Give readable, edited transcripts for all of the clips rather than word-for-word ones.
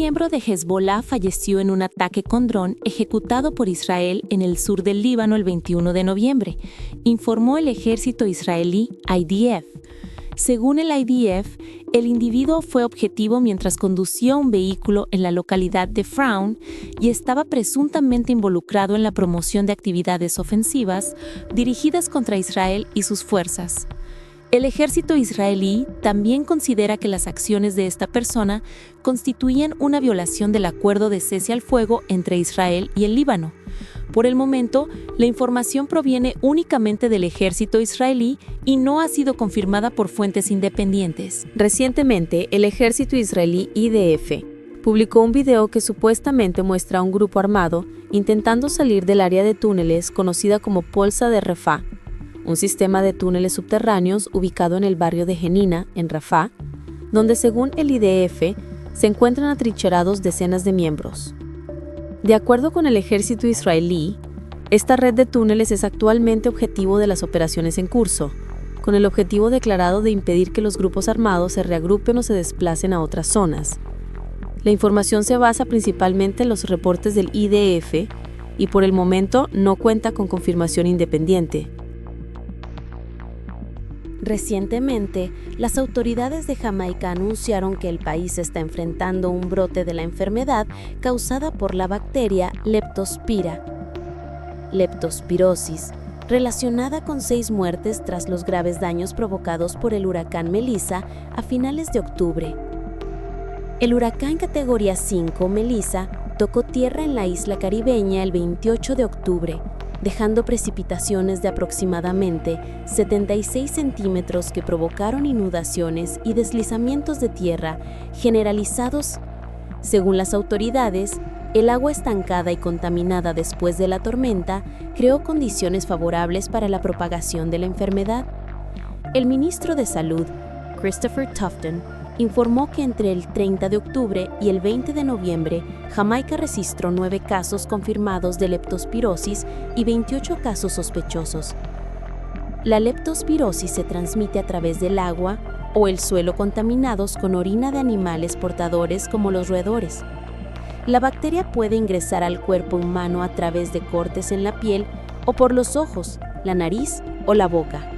miembro de Hezbollah falleció en un ataque con dron ejecutado por Israel en el sur del Líbano el 21 de noviembre, informó el ejército israelí IDF. Según el IDF, el individuo fue objetivo mientras conducía un vehículo en la localidad de Frown y estaba presuntamente involucrado en la promoción de actividades ofensivas dirigidas contra Israel y sus fuerzas. El ejército israelí también considera que las acciones de esta persona constituían una violación del acuerdo de cese al fuego entre Israel y el Líbano. Por el momento, la información proviene únicamente del ejército israelí y no ha sido confirmada por fuentes independientes. Recientemente, el ejército israelí IDF publicó un video que supuestamente muestra a un grupo armado intentando salir del área de túneles conocida como Polsa de Rafah, un sistema de túneles subterráneos ubicado en el barrio de Jenina, en Rafah, donde según el IDF se encuentran atrincherados decenas de miembros. De acuerdo con el ejército israelí, esta red de túneles es actualmente objetivo de las operaciones en curso, con el objetivo declarado de impedir que los grupos armados se reagrupen o se desplacen a otras zonas. La información se basa principalmente en los reportes del IDF y por el momento no cuenta con confirmación independiente. Recientemente, las autoridades de Jamaica anunciaron que el país está enfrentando un brote de la enfermedad causada por la bacteria leptospirosis, relacionada con 6 muertes tras los graves daños provocados por el huracán Melissa a finales de octubre. El huracán categoría 5, Melissa, tocó tierra en la isla caribeña el 28 de octubre, dejando precipitaciones de aproximadamente 76 centímetros que provocaron inundaciones y deslizamientos de tierra generalizados. Según las autoridades, el agua estancada y contaminada después de la tormenta creó condiciones favorables para la propagación de la enfermedad. El ministro de Salud, Christopher Tufton, informó que entre el 30 de octubre y el 20 de noviembre, Jamaica registró 9 casos confirmados de leptospirosis y 28 casos sospechosos. La leptospirosis se transmite a través del agua o el suelo contaminados con orina de animales portadores como los roedores. La bacteria puede ingresar al cuerpo humano a través de cortes en la piel o por los ojos, la nariz o la boca.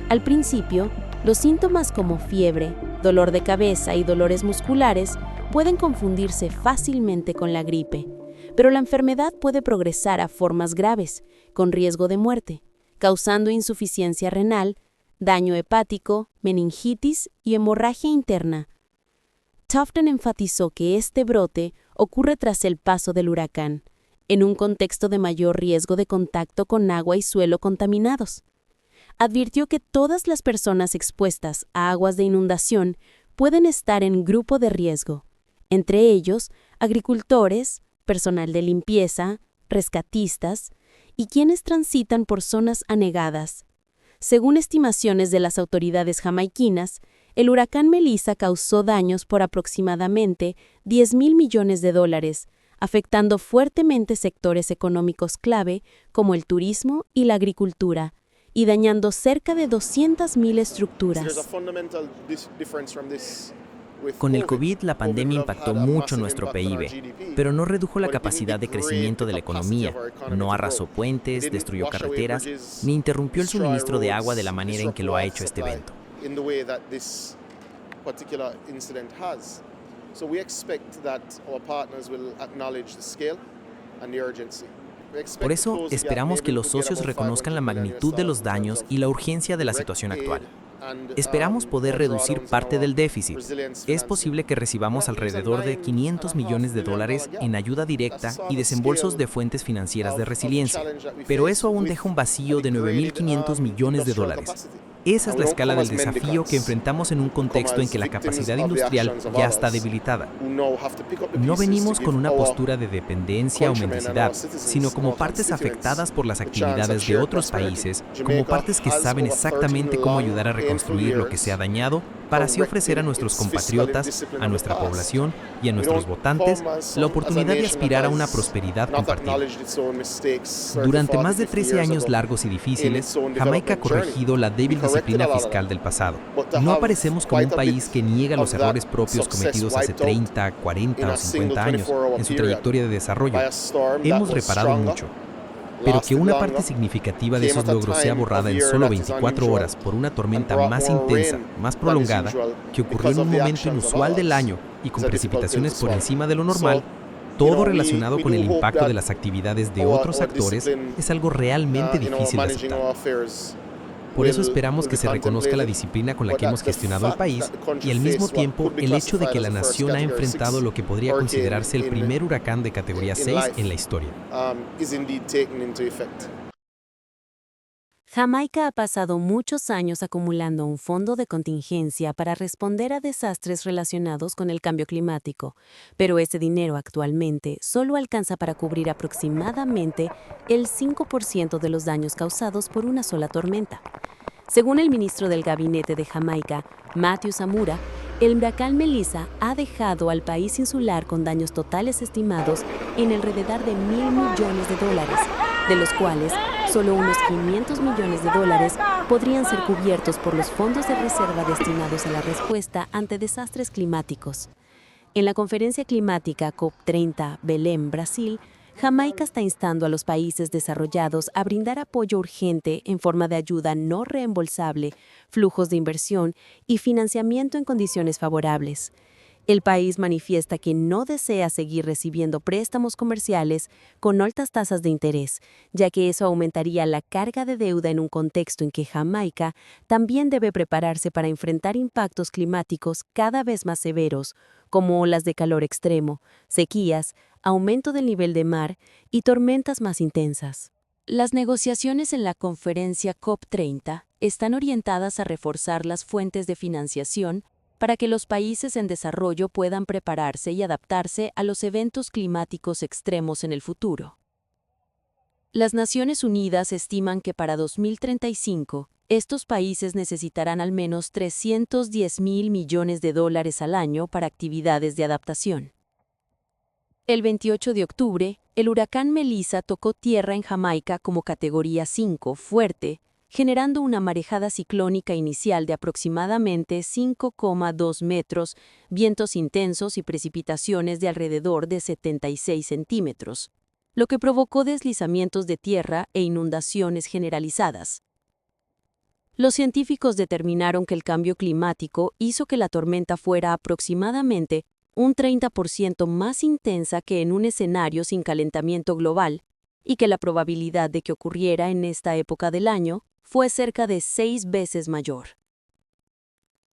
Al principio, los síntomas como fiebre, dolor de cabeza y dolores musculares pueden confundirse fácilmente con la gripe, pero la enfermedad puede progresar a formas graves, con riesgo de muerte, causando insuficiencia renal, daño hepático, meningitis y hemorragia interna. Tufton enfatizó que este brote ocurre tras el paso del huracán, en un contexto de mayor riesgo de contacto con agua y suelo contaminados. Advirtió que todas las personas expuestas a aguas de inundación pueden estar en grupo de riesgo, entre ellos agricultores, personal de limpieza, rescatistas y quienes transitan por zonas anegadas. Según estimaciones de las autoridades jamaiquinas, el huracán Melissa causó daños por aproximadamente $10,000 millones, afectando fuertemente sectores económicos clave como el turismo y la agricultura, y dañando cerca de 200,000 estructuras. Con el COVID, la pandemia impactó mucho nuestro PIB, pero no redujo la capacidad de crecimiento de la economía, no arrasó puentes, destruyó carreteras, ni interrumpió el suministro de agua de la manera en que lo ha hecho este evento. Por eso, esperamos que los socios reconozcan la magnitud de los daños y la urgencia de la situación actual. Esperamos poder reducir parte del déficit. Es posible que recibamos alrededor de $500 millones en ayuda directa y desembolsos de fuentes financieras de resiliencia, pero eso aún deja un vacío de $9,500 millones. Esa es la escala del desafío que enfrentamos en un contexto en que la capacidad industrial ya está debilitada. No venimos con una postura de dependencia o mendicidad, sino como partes afectadas por las actividades de otros países, como partes que saben exactamente cómo ayudar a reconstruir lo que se ha dañado, para así ofrecer a nuestros compatriotas, a nuestra población y a nuestros votantes la oportunidad de aspirar a una prosperidad compartida. Durante más de 13 años largos y difíciles, Jamaica ha corregido la débil disciplina fiscal del pasado. No aparecemos como un país que niega los errores propios cometidos hace 30, 40 o 50 años en su trayectoria de desarrollo. Hemos reparado mucho. Pero que una parte significativa de esos logros sea borrada en solo 24 horas por una tormenta más intensa, más prolongada, que ocurrió en un momento inusual del año y con precipitaciones por encima de lo normal, todo relacionado con el impacto de las actividades de otros actores, es algo realmente difícil de aceptar. Por eso esperamos que se reconozca la disciplina con la que hemos gestionado el país y al mismo tiempo el hecho de que la nación ha enfrentado lo que podría considerarse el primer huracán de categoría 6 en la historia. Jamaica ha pasado muchos años acumulando un fondo de contingencia para responder a desastres relacionados con el cambio climático, pero ese dinero actualmente solo alcanza para cubrir aproximadamente el 5% de los daños causados por una sola tormenta. Según el ministro del Gabinete de Jamaica, Matthew Samura, el huracán Melissa ha dejado al país insular con daños totales estimados en alrededor de $1.000 millones, de los cuales solo unos $500 millones podrían ser cubiertos por los fondos de reserva destinados a la respuesta ante desastres climáticos. En la conferencia climática COP30 Belém, Brasil, Jamaica está instando a los países desarrollados a brindar apoyo urgente en forma de ayuda no reembolsable, flujos de inversión y financiamiento en condiciones favorables. El país manifiesta que no desea seguir recibiendo préstamos comerciales con altas tasas de interés, ya que eso aumentaría la carga de deuda en un contexto en que Jamaica también debe prepararse para enfrentar impactos climáticos cada vez más severos, como olas de calor extremo, sequías, aumento del nivel de mar y tormentas más intensas. Las negociaciones en la conferencia COP30 están orientadas a reforzar las fuentes de financiación para que los países en desarrollo puedan prepararse y adaptarse a los eventos climáticos extremos en el futuro. Las Naciones Unidas estiman que para 2035, estos países necesitarán al menos $310.000 millones al año para actividades de adaptación. El 28 de octubre, el huracán Melissa tocó tierra en Jamaica como categoría 5, fuerte, generando una marejada ciclónica inicial de aproximadamente 5,2 metros, vientos intensos y precipitaciones de alrededor de 76 centímetros, lo que provocó deslizamientos de tierra e inundaciones generalizadas. Los científicos determinaron que el cambio climático hizo que la tormenta fuera aproximadamente un 30% más intensa que en un escenario sin calentamiento global y que la probabilidad de que ocurriera en esta época del año fue cerca de 6 veces mayor.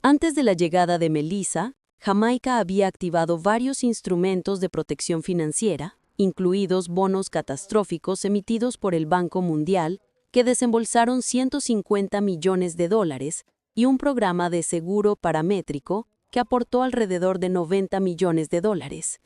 Antes de la llegada de Melissa, Jamaica había activado varios instrumentos de protección financiera, incluidos bonos catastróficos emitidos por el Banco Mundial, que desembolsaron $150 millones y un programa de seguro paramétrico que aportó alrededor de $90 millones.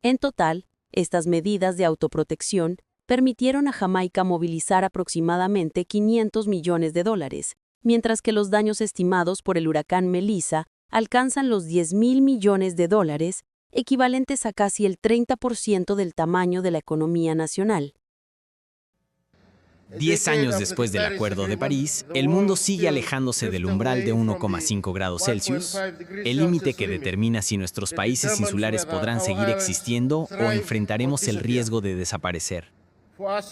En total, estas medidas de autoprotección permitieron a Jamaica movilizar aproximadamente $500 millones, mientras que los daños estimados por el huracán Melissa alcanzan los $10.000 millones, equivalentes a casi el 30% del tamaño de la economía nacional. 10 años después del Acuerdo de París, el mundo sigue alejándose del umbral de 1,5 grados Celsius, el límite que determina si nuestros países insulares podrán seguir existiendo o enfrentaremos el riesgo de desaparecer.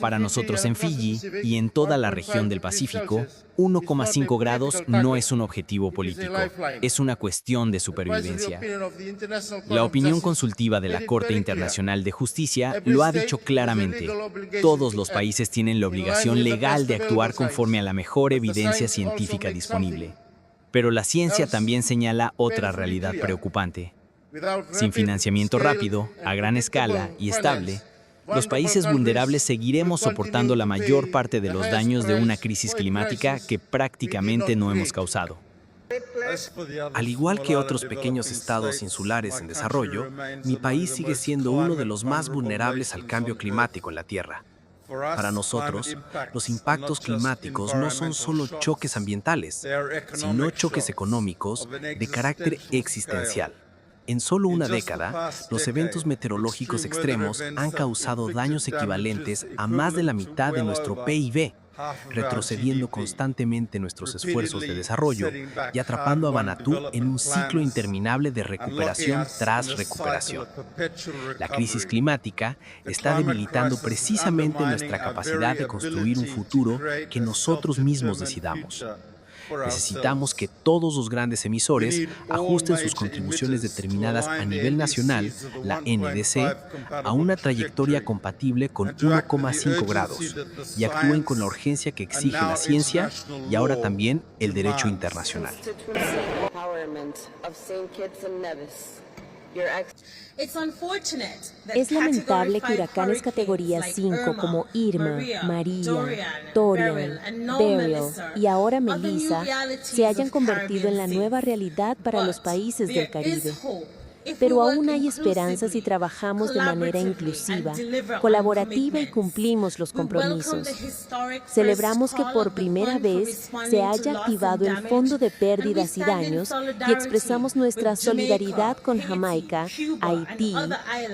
Para nosotros en Fiji y en toda la región del Pacífico, 1,5 grados no es un objetivo político, es una cuestión de supervivencia. La opinión consultiva de la Corte Internacional de Justicia lo ha dicho claramente. Todos los países tienen la obligación legal de actuar conforme a la mejor evidencia científica disponible. Pero la ciencia también señala otra realidad preocupante. Sin financiamiento rápido, a gran escala y estable, los países vulnerables seguiremos soportando la mayor parte de los daños de una crisis climática que prácticamente no hemos causado. Al igual que otros pequeños estados insulares en desarrollo, mi país sigue siendo uno de los más vulnerables al cambio climático en la Tierra. Para nosotros, los impactos climáticos no son solo choques ambientales, sino choques económicos de carácter existencial. En solo una década, los eventos meteorológicos extremos han causado daños equivalentes a más de la mitad de nuestro PIB. retrocediendo constantemente nuestros esfuerzos de desarrollo y atrapando a Vanuatu en un ciclo interminable de recuperación tras recuperación. La crisis climática está debilitando precisamente nuestra capacidad de construir un futuro que nosotros mismos decidamos. Necesitamos que todos los grandes emisores ajusten sus contribuciones determinadas a nivel nacional, la NDC, a una trayectoria compatible con 1,5 grados y actúen con la urgencia que exige la ciencia y ahora también el derecho internacional. Es lamentable que huracanes categoría 5 como Irma, María, Dorian, Beryl y ahora Melissa se hayan convertido en la nueva realidad para los países del Caribe. Pero aún hay esperanza si trabajamos de manera inclusiva, colaborativa y cumplimos los compromisos. Celebramos que por primera vez se haya activado el Fondo de Pérdidas y Daños y expresamos nuestra solidaridad con Jamaica, Haití,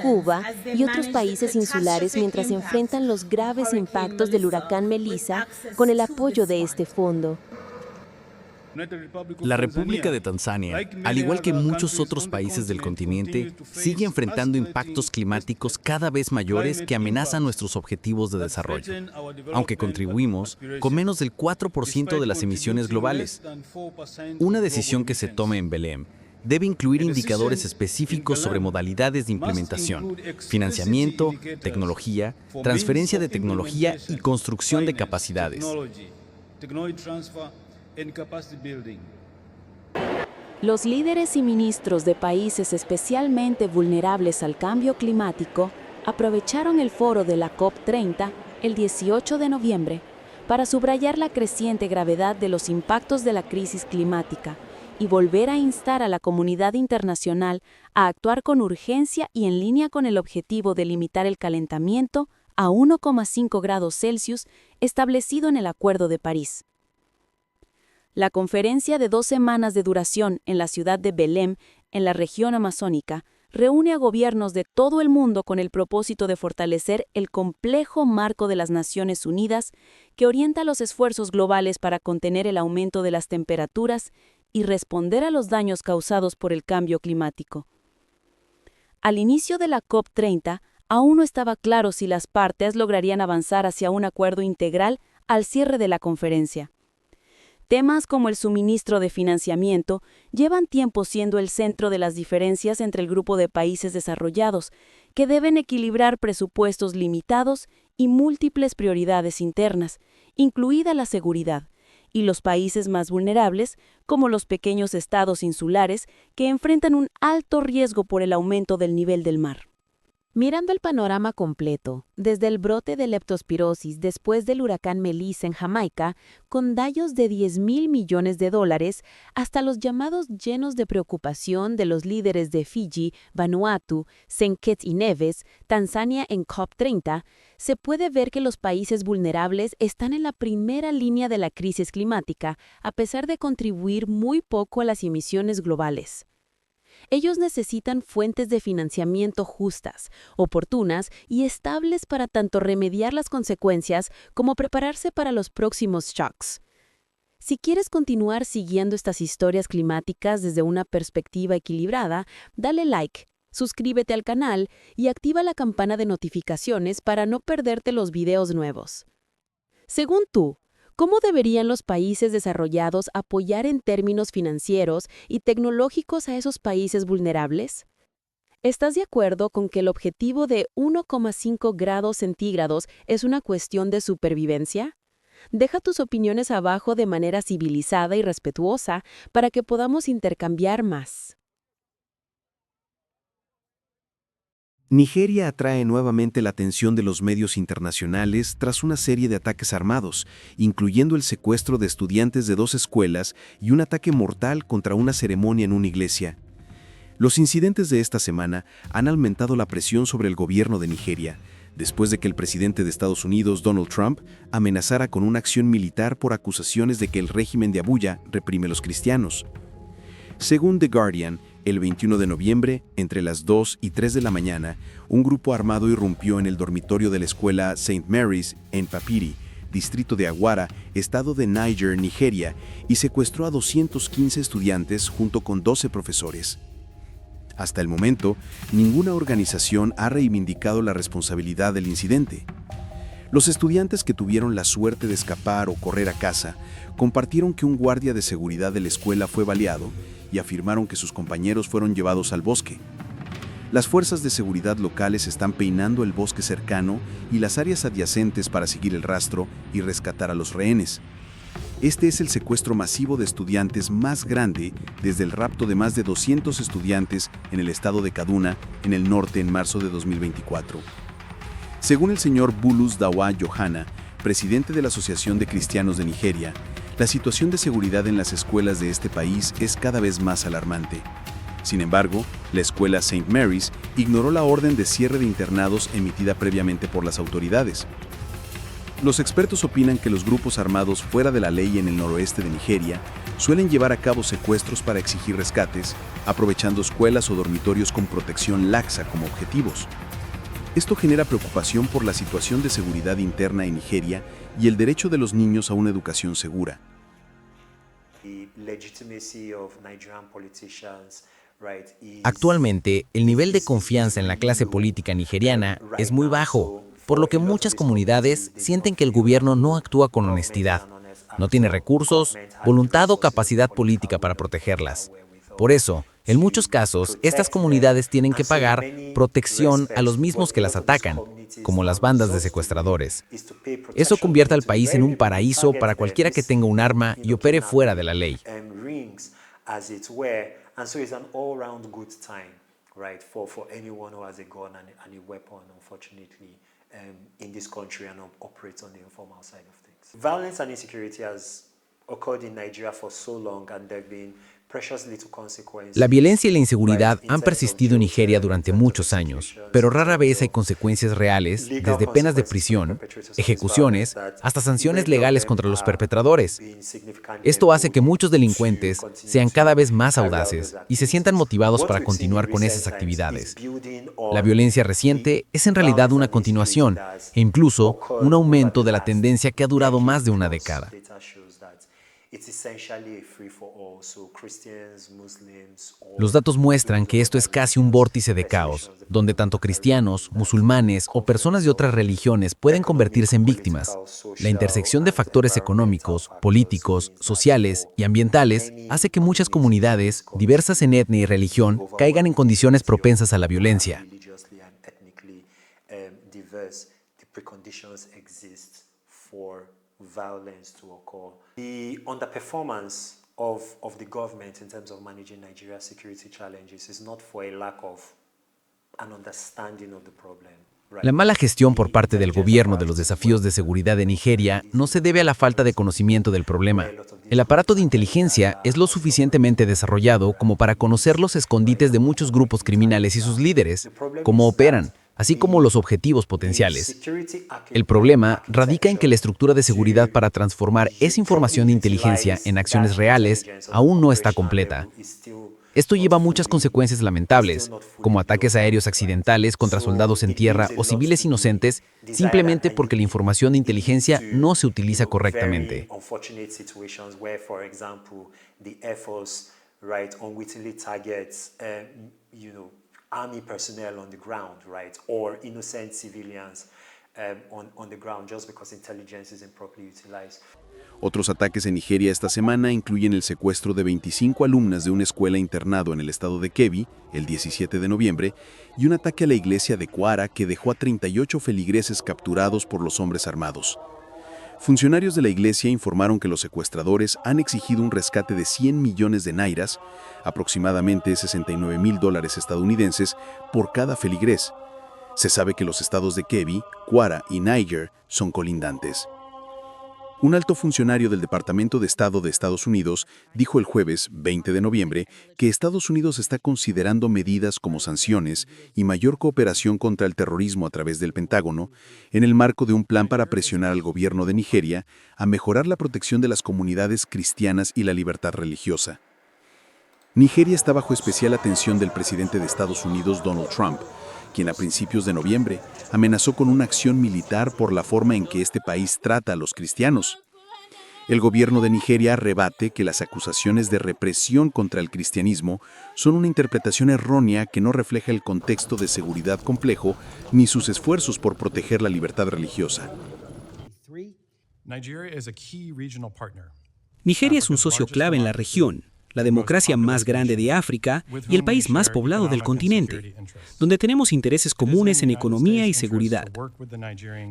Cuba y otros países insulares mientras enfrentan los graves impactos del huracán Melissa con el apoyo de este fondo. La República de Tanzania, al igual que muchos otros países del continente, sigue enfrentando impactos climáticos cada vez mayores que amenazan nuestros objetivos de desarrollo, aunque contribuimos con menos del 4% de las emisiones globales. Una decisión que se tome en Belém debe incluir indicadores específicos sobre modalidades de implementación, financiamiento, tecnología, transferencia de tecnología y construcción de capacidades. Los líderes y ministros de países especialmente vulnerables al cambio climático aprovecharon el foro de la COP30 el 18 de noviembre para subrayar la creciente gravedad de los impactos de la crisis climática y volver a instar a la comunidad internacional a actuar con urgencia y en línea con el objetivo de limitar el calentamiento a 1,5 grados Celsius establecido en el Acuerdo de París. La conferencia de 2 semanas de duración en la ciudad de Belém, en la región amazónica, reúne a gobiernos de todo el mundo con el propósito de fortalecer el complejo marco de las Naciones Unidas que orienta los esfuerzos globales para contener el aumento de las temperaturas y responder a los daños causados por el cambio climático. Al inicio de la COP30, aún no estaba claro si las partes lograrían avanzar hacia un acuerdo integral al cierre de la conferencia. Temas como el suministro de financiamiento llevan tiempo siendo el centro de las diferencias entre el grupo de países desarrollados, que deben equilibrar presupuestos limitados y múltiples prioridades internas, incluida la seguridad, y los países más vulnerables, como los pequeños estados insulares, que enfrentan un alto riesgo por el aumento del nivel del mar. Mirando el panorama completo, desde el brote de leptospirosis después del huracán Melissa en Jamaica, con daños de $10.000 millones, hasta los llamados llenos de preocupación de los líderes de Fiji, Vanuatu, Saint Kitts y Nevis, Tanzania en COP30, se puede ver que los países vulnerables están en la primera línea de la crisis climática, a pesar de contribuir muy poco a las emisiones globales. Ellos necesitan fuentes de financiamiento justas, oportunas y estables para tanto remediar las consecuencias como prepararse para los próximos shocks. Si quieres continuar siguiendo estas historias climáticas desde una perspectiva equilibrada, dale like, suscríbete al canal y activa la campana de notificaciones para no perderte los videos nuevos. Según tú, ¿cómo deberían los países desarrollados apoyar en términos financieros y tecnológicos a esos países vulnerables? ¿Estás de acuerdo con que el objetivo de 1,5 grados centígrados es una cuestión de supervivencia? Deja tus opiniones abajo de manera civilizada y respetuosa para que podamos intercambiar más. Nigeria atrae nuevamente la atención de los medios internacionales tras una serie de ataques armados, incluyendo el secuestro de estudiantes de 2 escuelas y un ataque mortal contra una ceremonia en una iglesia. Los incidentes de esta semana han aumentado la presión sobre el gobierno de Nigeria, después de que el presidente de Estados Unidos, Donald Trump, amenazara con una acción militar por acusaciones de que el régimen de Abuya reprime a los cristianos. Según The Guardian, el 21 de noviembre, entre las 2 y 3 de la mañana, un grupo armado irrumpió en el dormitorio de la escuela St. Mary's en Papiri, distrito de Agwara, estado de Niger, Nigeria, y secuestró a 215 estudiantes junto con 12 profesores. Hasta el momento, ninguna organización ha reivindicado la responsabilidad del incidente. Los estudiantes que tuvieron la suerte de escapar o correr a casa compartieron que un guardia de seguridad de la escuela fue baleado y afirmaron que sus compañeros fueron llevados al bosque. Las fuerzas de seguridad locales están peinando el bosque cercano y las áreas adyacentes para seguir el rastro y rescatar a los rehenes. Este es el secuestro masivo de estudiantes más grande desde el rapto de más de 200 estudiantes en el estado de Kaduna, en el norte, en marzo de 2024. Según el señor Bulus Dawa Yohana, presidente de la Asociación de Cristianos de Nigeria, la situación de seguridad en las escuelas de este país es cada vez más alarmante. Sin embargo, la escuela St. Mary's ignoró la orden de cierre de internados emitida previamente por las autoridades. Los expertos opinan que los grupos armados fuera de la ley en el noroeste de Nigeria suelen llevar a cabo secuestros para exigir rescates, aprovechando escuelas o dormitorios con protección laxa como objetivos. Esto genera preocupación por la situación de seguridad interna en Nigeria y el derecho de los niños a una educación segura. Actualmente, el nivel de confianza en la clase política nigeriana es muy bajo, por lo que muchas comunidades sienten que el gobierno no actúa con honestidad, no tiene recursos, voluntad o capacidad política para protegerlas. Por eso, en muchos casos, estas comunidades tienen que pagar protección a los mismos que las atacan, como las bandas de secuestradores. Eso convierte al país en un paraíso para cualquiera que tenga un arma y opere fuera de la ley. Violence and insecurity has occurred in Nigeria for so long, and there have been La violencia y la inseguridad han persistido en Nigeria durante muchos años, pero rara vez hay consecuencias reales, desde penas de prisión, ejecuciones, hasta sanciones legales contra los perpetradores. Esto hace que muchos delincuentes sean cada vez más audaces y se sientan motivados para continuar con esas actividades. La violencia reciente es en realidad una continuación e incluso un aumento de la tendencia que ha durado más de una década. Los datos muestran que esto es casi un vórtice de caos, donde tanto cristianos, musulmanes o personas de otras religiones pueden convertirse en víctimas. La intersección de factores económicos, políticos, sociales y ambientales hace que muchas comunidades, diversas en etnia y religión, caigan en condiciones propensas a la violencia. Violence to occur. The underperformance of the government in terms of managing Nigeria's security challenges is not for a lack of an understanding of the problem. La mala gestión por parte del gobierno de los desafíos de seguridad de Nigeria no se debe a la falta de conocimiento del problema. El aparato de inteligencia es lo suficientemente desarrollado como para conocer los escondites de muchos grupos criminales y sus líderes, cómo operan, así como los objetivos potenciales. El problema radica en que la estructura de seguridad para transformar esa información de inteligencia en acciones reales aún no está completa. Esto lleva a muchas consecuencias lamentables, como ataques aéreos accidentales contra soldados en tierra o civiles inocentes, simplemente porque la información de inteligencia no se utiliza correctamente. Army personnel on the ground, right, or innocent civilians on the ground just because intelligence isn't properly utilized. Otros ataques en Nigeria esta semana incluyen el secuestro de 25 alumnas de una escuela internado en el estado de Kebbi, el 17 de noviembre, y un ataque a la iglesia de Kwara que dejó a 38 feligreses capturados por los hombres armados. Funcionarios de la iglesia informaron que los secuestradores han exigido un rescate de 100 millones de nairas, aproximadamente $69,000 estadounidenses, por cada feligrés. Se sabe que los estados de Kebbi, Kwara y Niger son colindantes. Un alto funcionario del Departamento de Estado de Estados Unidos dijo el jueves 20 de noviembre que Estados Unidos está considerando medidas como sanciones y mayor cooperación contra el terrorismo a través del Pentágono en el marco de un plan para presionar al gobierno de Nigeria a mejorar la protección de las comunidades cristianas y la libertad religiosa. Nigeria está bajo especial atención del presidente de Estados Unidos, Donald Trump, quien a principios de noviembre amenazó con una acción militar por la forma en que este país trata a los cristianos. El gobierno de Nigeria rebate que las acusaciones de represión contra el cristianismo son una interpretación errónea que no refleja el contexto de seguridad complejo ni sus esfuerzos por proteger la libertad religiosa. Nigeria es un socio clave en la región, la democracia más grande de África y el país más poblado del continente, donde tenemos intereses comunes en economía y seguridad.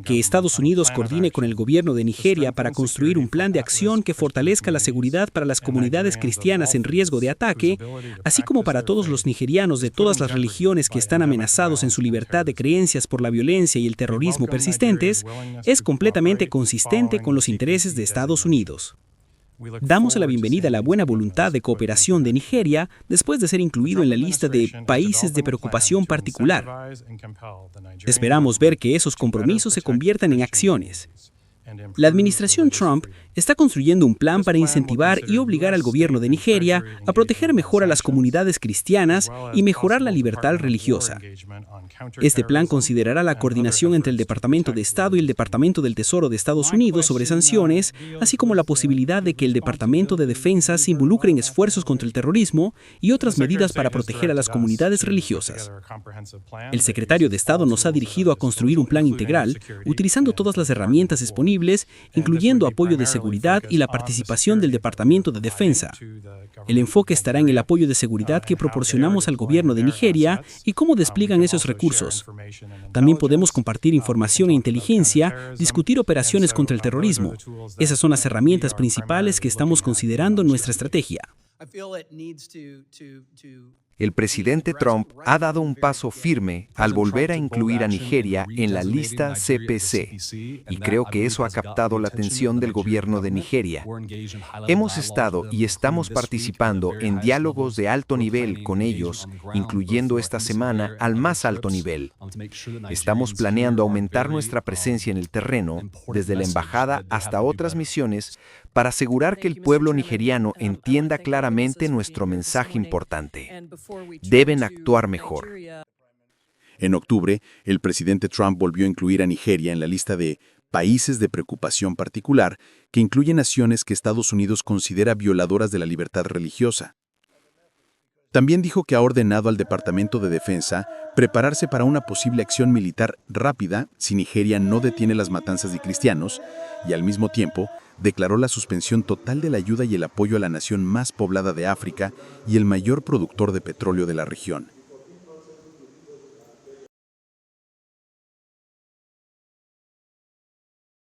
Que Estados Unidos coordine con el gobierno de Nigeria para construir un plan de acción que fortalezca la seguridad para las comunidades cristianas en riesgo de ataque, así como para todos los nigerianos de todas las religiones que están amenazados en su libertad de creencias por la violencia y el terrorismo persistentes, es completamente consistente con los intereses de Estados Unidos. Damos la bienvenida a la buena voluntad de cooperación de Nigeria después de ser incluido en la lista de países de preocupación particular. Esperamos ver que esos compromisos se conviertan en acciones. La administración Trump está construyendo un plan para incentivar y obligar al gobierno de Nigeria a proteger mejor a las comunidades cristianas y mejorar la libertad religiosa. Este plan considerará la coordinación entre el Departamento de Estado y el Departamento del Tesoro de Estados Unidos sobre sanciones, así como la posibilidad de que el Departamento de Defensa se involucre en esfuerzos contra el terrorismo y otras medidas para proteger a las comunidades religiosas. El secretario de Estado nos ha dirigido a construir un plan integral, utilizando todas las herramientas disponibles, incluyendo apoyo de seguridad y la participación del Departamento de Defensa. El enfoque estará en el apoyo de seguridad que proporcionamos al gobierno de Nigeria y cómo despliegan esos recursos. También podemos compartir información e inteligencia, discutir operaciones contra el terrorismo. Esas son las herramientas principales que estamos considerando en nuestra estrategia. El presidente Trump ha dado un paso firme al volver a incluir a Nigeria en la lista CPC, y creo que eso ha captado la atención del gobierno de Nigeria. Hemos estado y estamos participando en diálogos de alto nivel con ellos, incluyendo esta semana al más alto nivel. Estamos planeando aumentar nuestra presencia en el terreno, desde la embajada hasta otras misiones, para asegurar que el pueblo nigeriano entienda claramente nuestro mensaje importante. Deben actuar mejor. En octubre, el presidente Trump volvió a incluir a Nigeria en la lista de países de preocupación particular, que incluye naciones que Estados Unidos considera violadoras de la libertad religiosa. También dijo que ha ordenado al Departamento de Defensa prepararse para una posible acción militar rápida si Nigeria no detiene las matanzas de cristianos, y al mismo tiempo declaró la suspensión total de la ayuda y el apoyo a la nación más poblada de África y el mayor productor de petróleo de la región.